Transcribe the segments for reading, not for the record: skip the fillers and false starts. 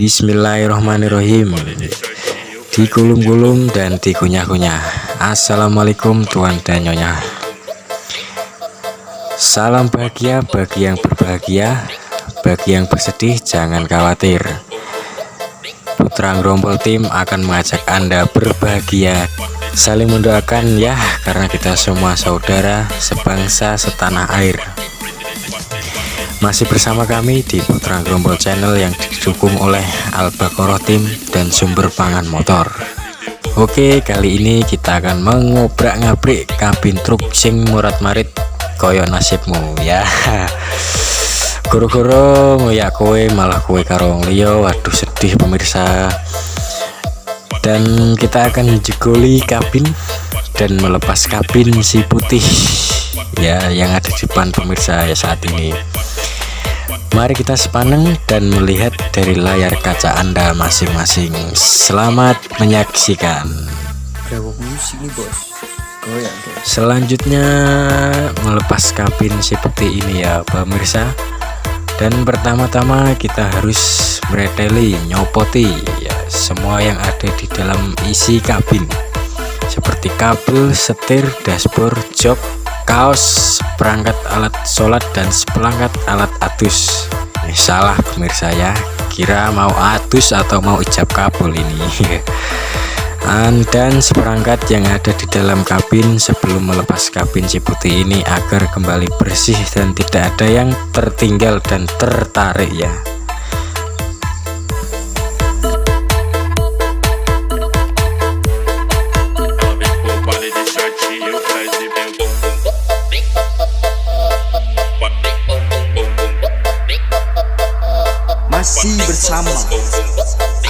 Bismillahirrahmanirrahim. Digulung-gulung dan dikunyah-kunyah. Assalamualaikum tuan dan nyonya. Salam bahagia bagi yang berbahagia, bagi yang bersedih jangan khawatir. Putra Gerompol Tim akan mengajak Anda berbahagia. Saling mendoakan ya, karena kita semua saudara, sebangsa, setanah air. Masih bersama kami di Putra Gerompol Channel yang didukung oleh Al-Baqarah Tim dan Sumber Pangan Motor. Oke, kali ini kita akan mengobrak-ngabrik kabin truk sing murat-marit koyok nasibmu ya. Goro-goro ngoyak kowe malah kowe karo liya, waduh sedih pemirsa. Dan kita akan jegoli kabin dan melepas kabin si putih ya yang ada di depan pemirsa ya saat ini. Mari kita sepaneng dan melihat dari layar kaca Anda masing-masing. Selamat menyaksikan. Musik nih bos. Goyang dong. Selanjutnya melepas kabin si putih ini ya pemirsa. Dan pertama-tama kita harus mereteli, nyopoti ya semua yang ada di dalam isi kabin, seperti kabel, setir, dashboard, jok, kaos, perangkat alat sholat, dan seperangkat alat adus. Salah pemirsa ya, kira mau adus atau mau ijab kabul ini. Dan seperangkat yang ada di dalam kabin sebelum melepas kabin si putih ini agar kembali bersih dan tidak ada yang tertinggal dan tertarik ya. Masih bersama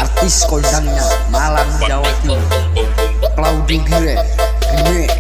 artis kondangnya Malang Jawa Timur, Claudio Gire Remix.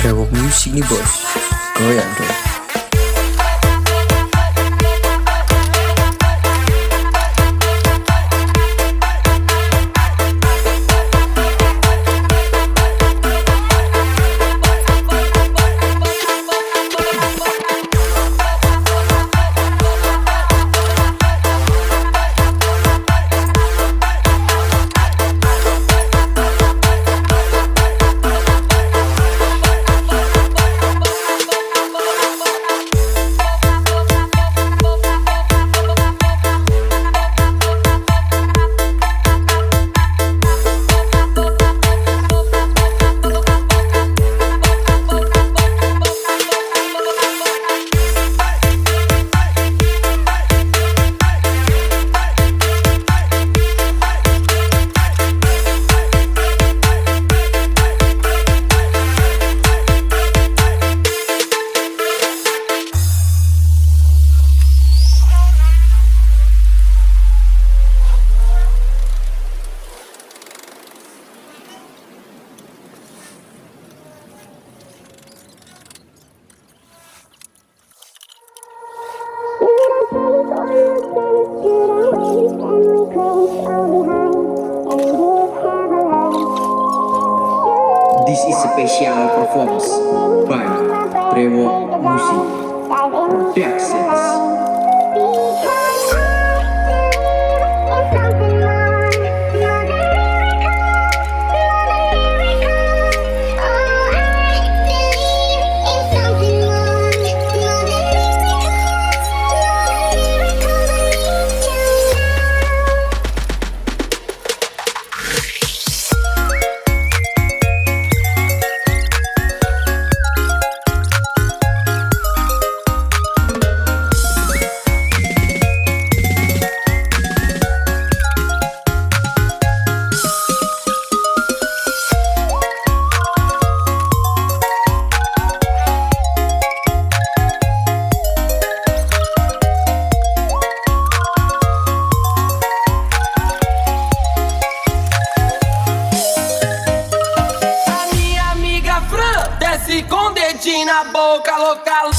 Brewok musik nih bos. Goyang dong. This is a special performance by Brewok Music Productions. na boca local.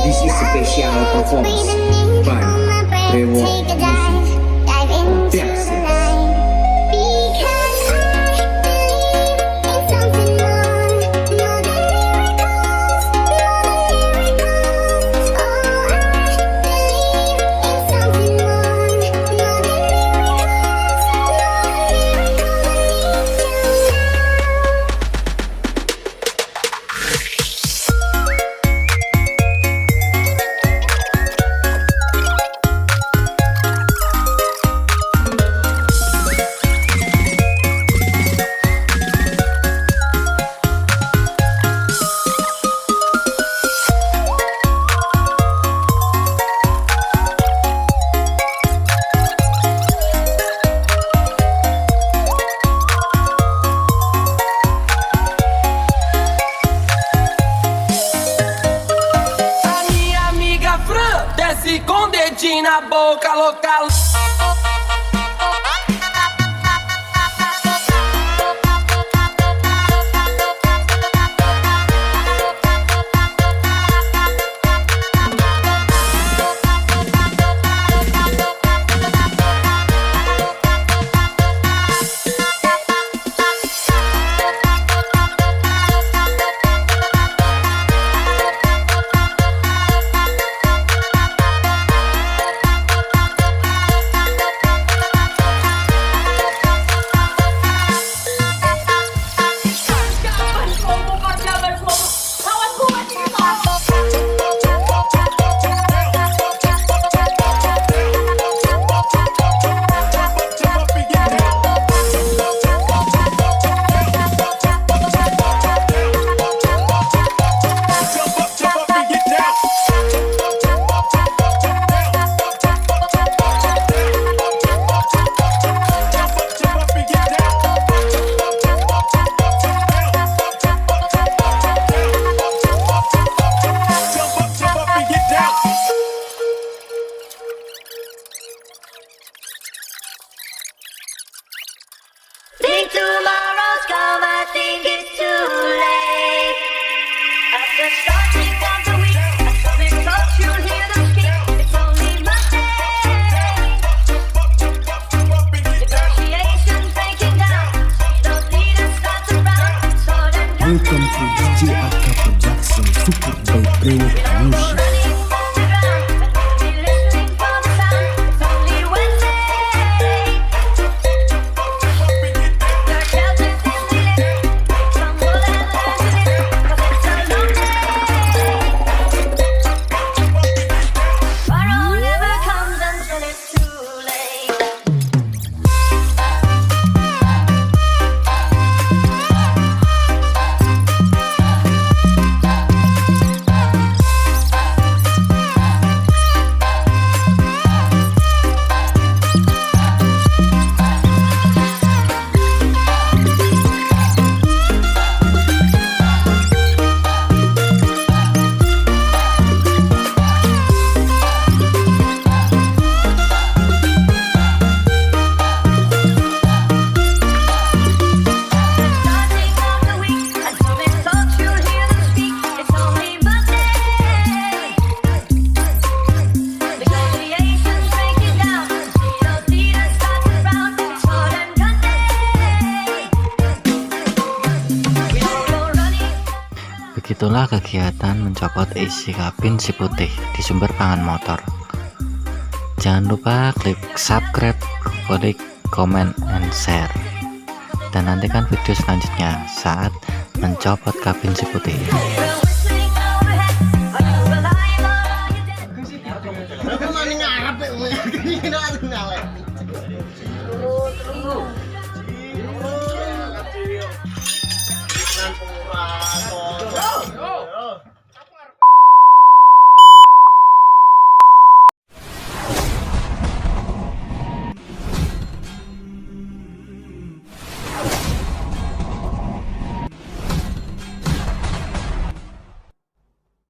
This is special performance by Brewo Music. Texas. Desce com dedinho na boca local. Think tomorrow's come, I think it's too late. At the starting of the week, I something close, you'll hear them speak. It's only Monday. Negotiations breaking down. Don't need to start to round. So then Welcome to DJ Aka Production Super by Brewo Music. running on the ground, but we'll be listening for the sound. It's only Wednesday. Dark shelters in the air. Stumble and learn to live, 'cause it's a long day. Tomorrow never comes until it's too late. Inilah kegiatan mencopot isi kabin si putih di sumber pangan motor. Jangan lupa klik subscribe, like, comment, and share. Dan nantikan video selanjutnya saat mencopot kabin si putih.